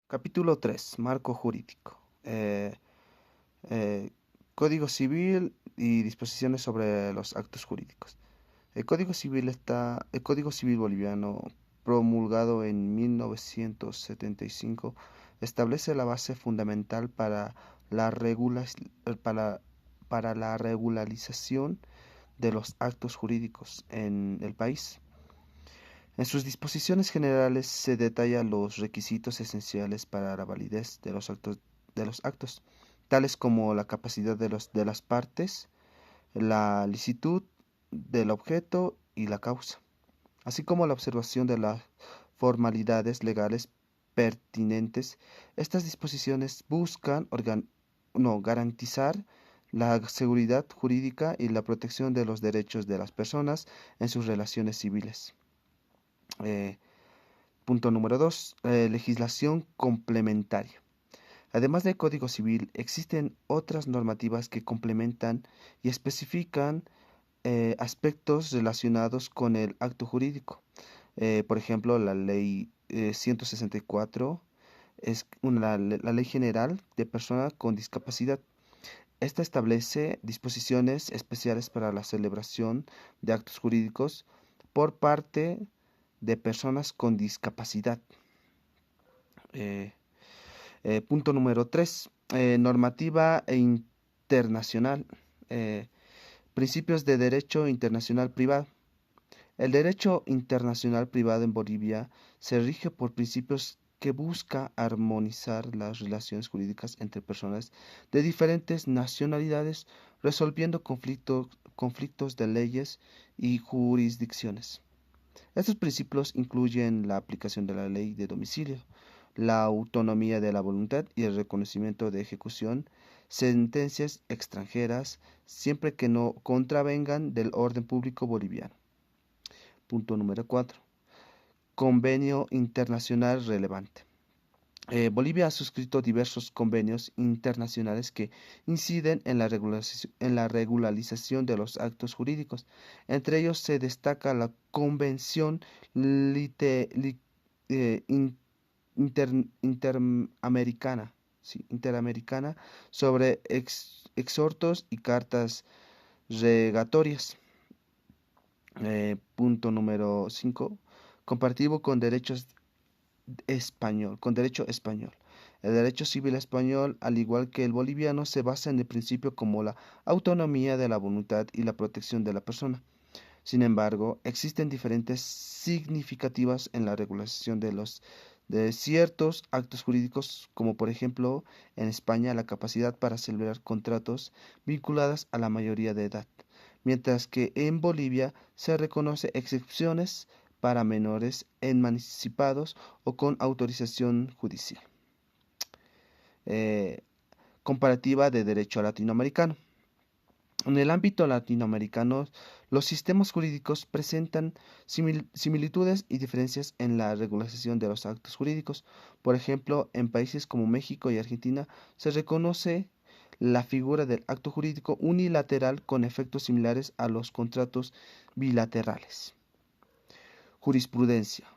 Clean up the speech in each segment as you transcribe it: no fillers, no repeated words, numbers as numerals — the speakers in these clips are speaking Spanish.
Capítulo 3. Marco jurídico. Eh, Código civil y disposiciones sobre los actos jurídicos. El Código Civil boliviano, promulgado en 1975, establece la base fundamental la regula- para, para la regularización de los actos jurídicos en el país. En sus disposiciones generales se detallan los requisitos esenciales para la validez de los actos, tales como la capacidad de las partes, la licitud del objeto y la causa, así como la observación de las formalidades legales pertinentes. Estas disposiciones buscan garantizar la seguridad jurídica y la protección de los derechos de las personas en sus relaciones civiles. Eh, Punto número 2. Legislación complementaria. Además del Código Civil, existen otras normativas que complementan y especifican aspectos relacionados con el acto jurídico. Por ejemplo, la Ley 164 es la Ley General de Personas con Discapacidad. Esta establece disposiciones especiales para la celebración de actos jurídicos por parte de personas con discapacidad. Eh, Punto número 3. Normativa internacional. Eh, Principios de derecho internacional privado. El derecho internacional privado en Bolivia se rige por principios que busca armonizar las relaciones jurídicas entre personas de diferentes nacionalidades, resolviendo conflictos de leyes y jurisdicciones. Estos principios incluyen la aplicación de la ley de domicilio, la autonomía de la voluntad y el reconocimiento de ejecución sentencias extranjeras siempre que no contravengan del orden público boliviano. Punto número 4. Convenio internacional relevante. Bolivia ha suscrito diversos convenios internacionales que inciden en la regularización de los actos jurídicos. Entre ellos se destaca la Convención Lite- li- Interamericana, sí, Interamericana sobre exhortos y cartas regatorias. Punto número 5. Comparativo con derecho español. El derecho civil español, al igual que el boliviano, se basa en el principio como la autonomía de la voluntad y la protección de la persona. Sin embargo, existen diferentes significativas en la regulación de ciertos actos jurídicos, como por ejemplo en España la capacidad para celebrar contratos vinculadas a la mayoría de edad, mientras que en Bolivia se reconoce excepciones para menores emancipados o con autorización judicial. Eh, Comparativa de derecho latinoamericano. En el ámbito latinoamericano, los sistemas jurídicos presentan similitudes y diferencias en la regulación de los actos jurídicos. Por ejemplo, en países como México y Argentina se reconoce la figura del acto jurídico unilateral con efectos similares a los contratos bilaterales. Jurisprudencia.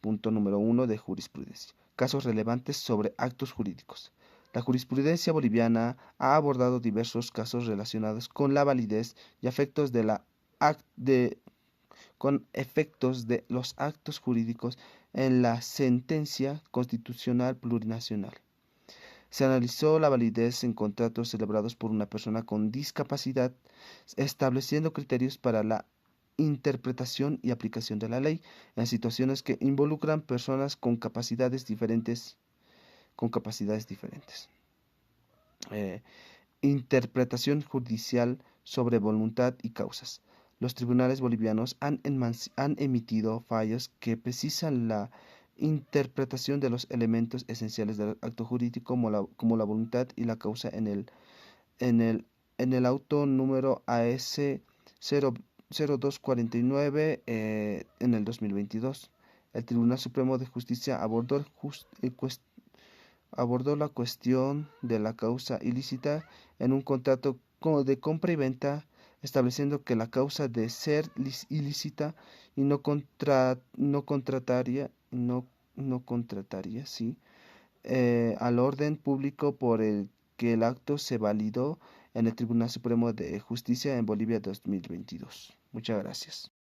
Punto número 1 de jurisprudencia. Casos relevantes sobre actos jurídicos. La jurisprudencia boliviana ha abordado diversos casos relacionados con la validez y efectos con efectos de los actos jurídicos en la sentencia constitucional plurinacional. Se analizó la validez en contratos celebrados por una persona con discapacidad, estableciendo criterios para la interpretación y aplicación de la ley en situaciones que involucran personas con capacidades diferentes. Eh, Interpretación judicial sobre voluntad y causas. Los tribunales bolivianos han emitido fallos que precisan la interpretación de los elementos esenciales del acto jurídico como la voluntad y la causa en el, en el auto número AS 0249 en el 2022. El Tribunal Supremo de Justicia abordó la cuestión de la causa ilícita en un contrato de compra y venta, estableciendo que la causa de ser ilícita y no contrataria, sí, al orden público por el que el acto se validó en el Tribunal Supremo de Justicia en Bolivia 2022. Muchas gracias.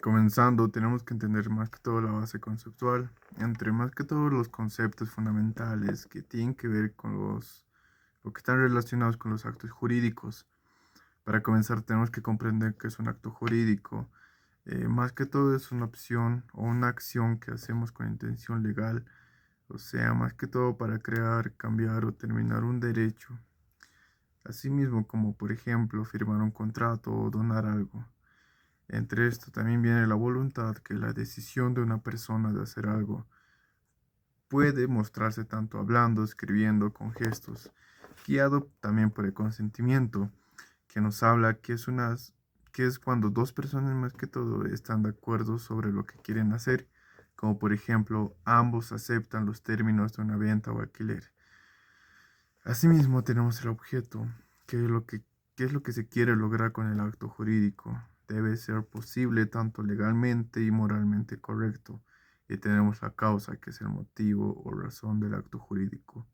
Comenzando, tenemos que entender más que todo la base conceptual, entre más que todo los conceptos fundamentales que tienen que ver con o que están relacionados con los actos jurídicos. Para comenzar, tenemos que comprender que es un acto jurídico. Más que todo es una opción o una acción que hacemos con intención legal, o sea, más que todo para crear, cambiar o terminar un derecho. Asimismo, como por ejemplo firmar un contrato o donar algo. Entre esto también viene la voluntad, que la decisión de una persona de hacer algo puede mostrarse tanto hablando, escribiendo, con gestos, guiado también por el consentimiento, que nos habla que es cuando dos personas más que todo están de acuerdo sobre lo que quieren hacer, como por ejemplo ambos aceptan los términos de una venta o alquiler. Asimismo tenemos el objeto, que es lo que se quiere lograr con el acto jurídico. Debe ser posible tanto legalmente y moralmente correcto. Y tenemos la causa, que es el motivo o razón del acto jurídico.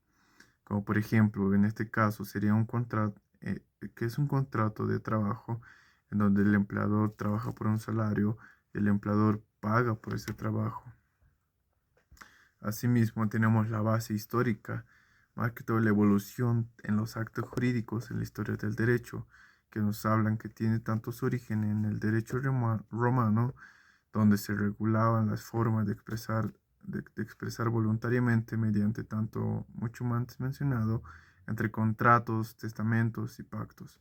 Como por ejemplo, en este caso sería un contrato, que es un contrato de trabajo en donde el empleador trabaja por un salario y el empleador paga por ese trabajo. Asimismo, tenemos la base histórica, más que todo la evolución en los actos jurídicos en la historia del derecho, que nos hablan que tiene tantos orígenes en el derecho romano, donde se regulaban las formas de expresar voluntariamente mediante tanto, mucho antes mencionado, entre contratos, testamentos y pactos.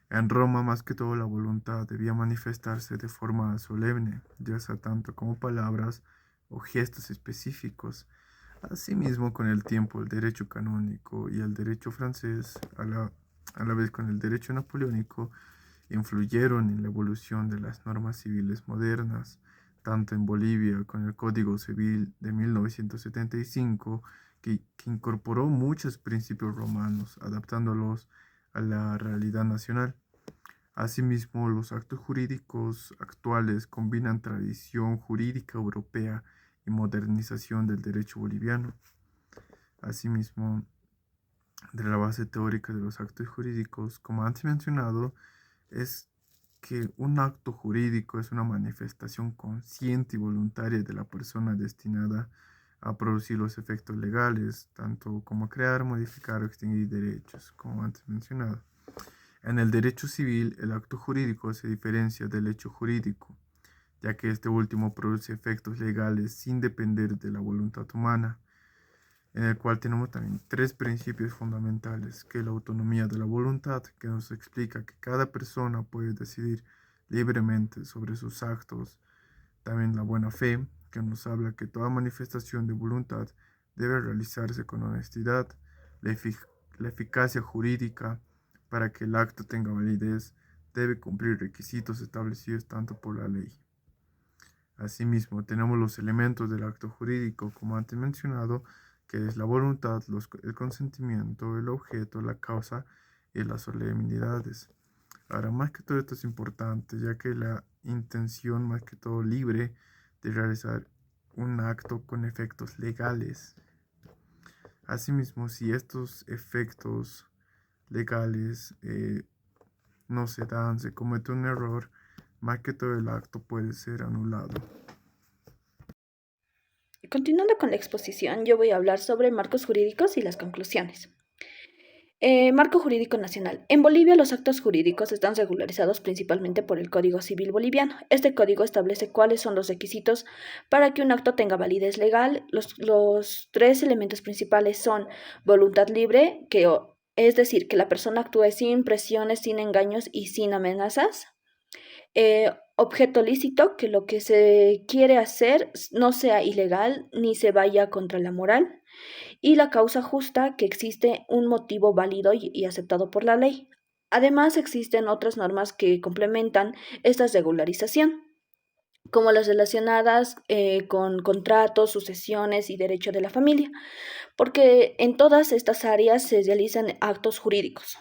En Roma, más que todo, la voluntad debía manifestarse de forma solemne, ya sea tanto como palabras o gestos específicos. Asimismo, con el tiempo, el derecho canónico y el derecho francés, a la vez con el derecho napoleónico, influyeron en la evolución de las normas civiles modernas, tanto en Bolivia con el Código Civil de 1975, que incorporó muchos principios romanos, adaptándolos a la realidad nacional. Asimismo, los actos jurídicos actuales combinan tradición jurídica europea y modernización del derecho boliviano. Asimismo, de la base teórica de los actos jurídicos, como antes mencionado, es que un acto jurídico es una manifestación consciente y voluntaria de la persona destinada a producir los efectos legales, tanto como crear, modificar o extinguir derechos, como antes mencionado. En el derecho civil, el acto jurídico se diferencia del hecho jurídico, ya que este último produce efectos legales sin depender de la voluntad humana, en el cual tenemos también tres principios fundamentales, que es la autonomía de la voluntad, que nos explica que cada persona puede decidir libremente sobre sus actos, también la buena fe, que nos habla que toda manifestación de voluntad debe realizarse con honestidad, la eficacia jurídica, para que el acto tenga validez, debe cumplir requisitos establecidos tanto por la ley. Asimismo, tenemos los elementos del acto jurídico, como antes mencionado, que es la voluntad, el consentimiento, el objeto, la causa y las solemnidades. Ahora, más que todo esto es importante, ya que la intención, más que todo libre, de realizar un acto con efectos legales. Asimismo, si estos efectos legales no se dan, se comete un error, más que todo el acto puede ser anulado. Continuando con la exposición, yo voy a hablar sobre marcos jurídicos y las conclusiones. Marco jurídico nacional. En Bolivia los actos jurídicos están regularizados principalmente por el Código Civil boliviano. Este código establece cuáles son los requisitos para que un acto tenga validez legal. Los tres elementos principales son voluntad libre, es decir, que la persona actúe sin presiones, sin engaños y sin amenazas. Objeto lícito, que lo que se quiere hacer no sea ilegal ni se vaya contra la moral. Y la causa justa, que existe un motivo válido y aceptado por la ley. Además, existen otras normas que complementan esta regularización, como las relacionadas con contratos, sucesiones y derecho de la familia, porque en todas estas áreas se realizan actos jurídicos.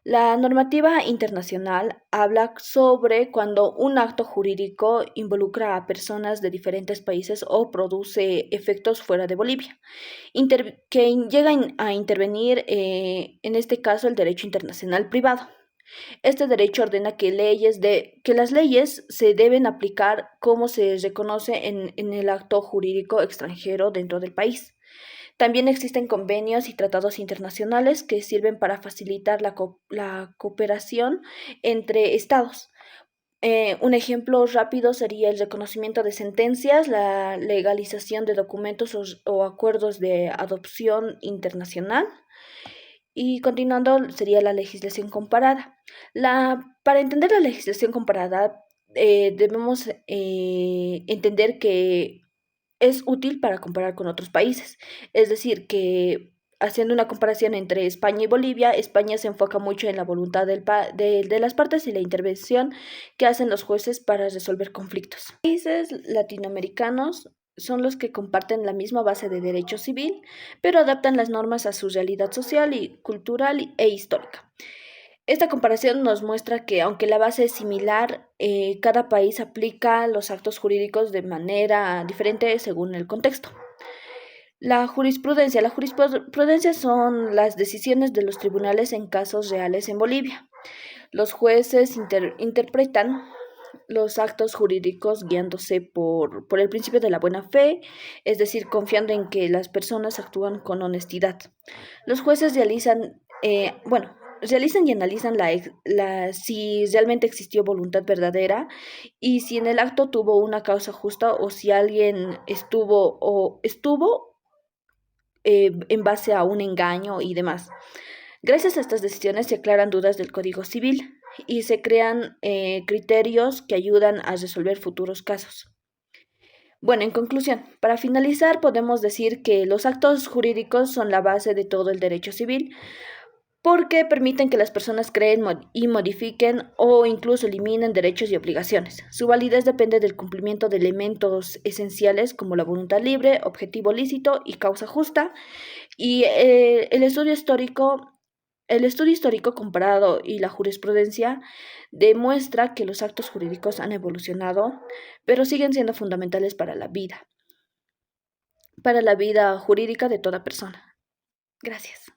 La normativa internacional habla sobre cuando un acto jurídico involucra a personas de diferentes países o produce efectos fuera de Bolivia, que llegan a intervenir, en este caso, el derecho internacional privado. Este derecho ordena que las leyes se deben aplicar como se reconoce en el acto jurídico extranjero dentro del país. También existen convenios y tratados internacionales que sirven para facilitar la cooperación entre estados. Un ejemplo rápido sería el reconocimiento de sentencias, la legalización de documentos o acuerdos de adopción internacional. Y continuando sería la legislación comparada. Para entender la legislación comparada, debemos entender que es útil para comparar con otros países. Es decir, que haciendo una comparación entre España y Bolivia, España se enfoca mucho en la voluntad de las partes y la intervención que hacen los jueces para resolver conflictos. Países latinoamericanos son los que comparten la misma base de derecho civil, pero adaptan las normas a su realidad social y cultural e histórica. Esta comparación nos muestra que, aunque la base es similar, cada país aplica los actos jurídicos de manera diferente según el contexto. La jurisprudencia. La jurisprudencia son las decisiones de los tribunales en casos reales en Bolivia. Los jueces interpretan los actos jurídicos guiándose por el principio de la buena fe, es decir, confiando en que las personas actúan con honestidad. Los jueces realizan y analizan si realmente existió voluntad verdadera y si en el acto tuvo una causa justa o si alguien estuvo en base a un engaño y demás. Gracias a estas decisiones se aclaran dudas del Código Civil y se crean criterios que ayudan a resolver futuros casos. Bueno, en conclusión, para finalizar, podemos decir que los actos jurídicos son la base de todo el derecho civil porque permiten que las personas creen y modifiquen o incluso eliminen derechos y obligaciones. Su validez depende del cumplimiento de elementos esenciales como la voluntad libre, objetivo lícito y causa justa. Y el estudio histórico comparado y la jurisprudencia demuestra que los actos jurídicos han evolucionado, pero siguen siendo fundamentales para la vida jurídica de toda persona. Gracias.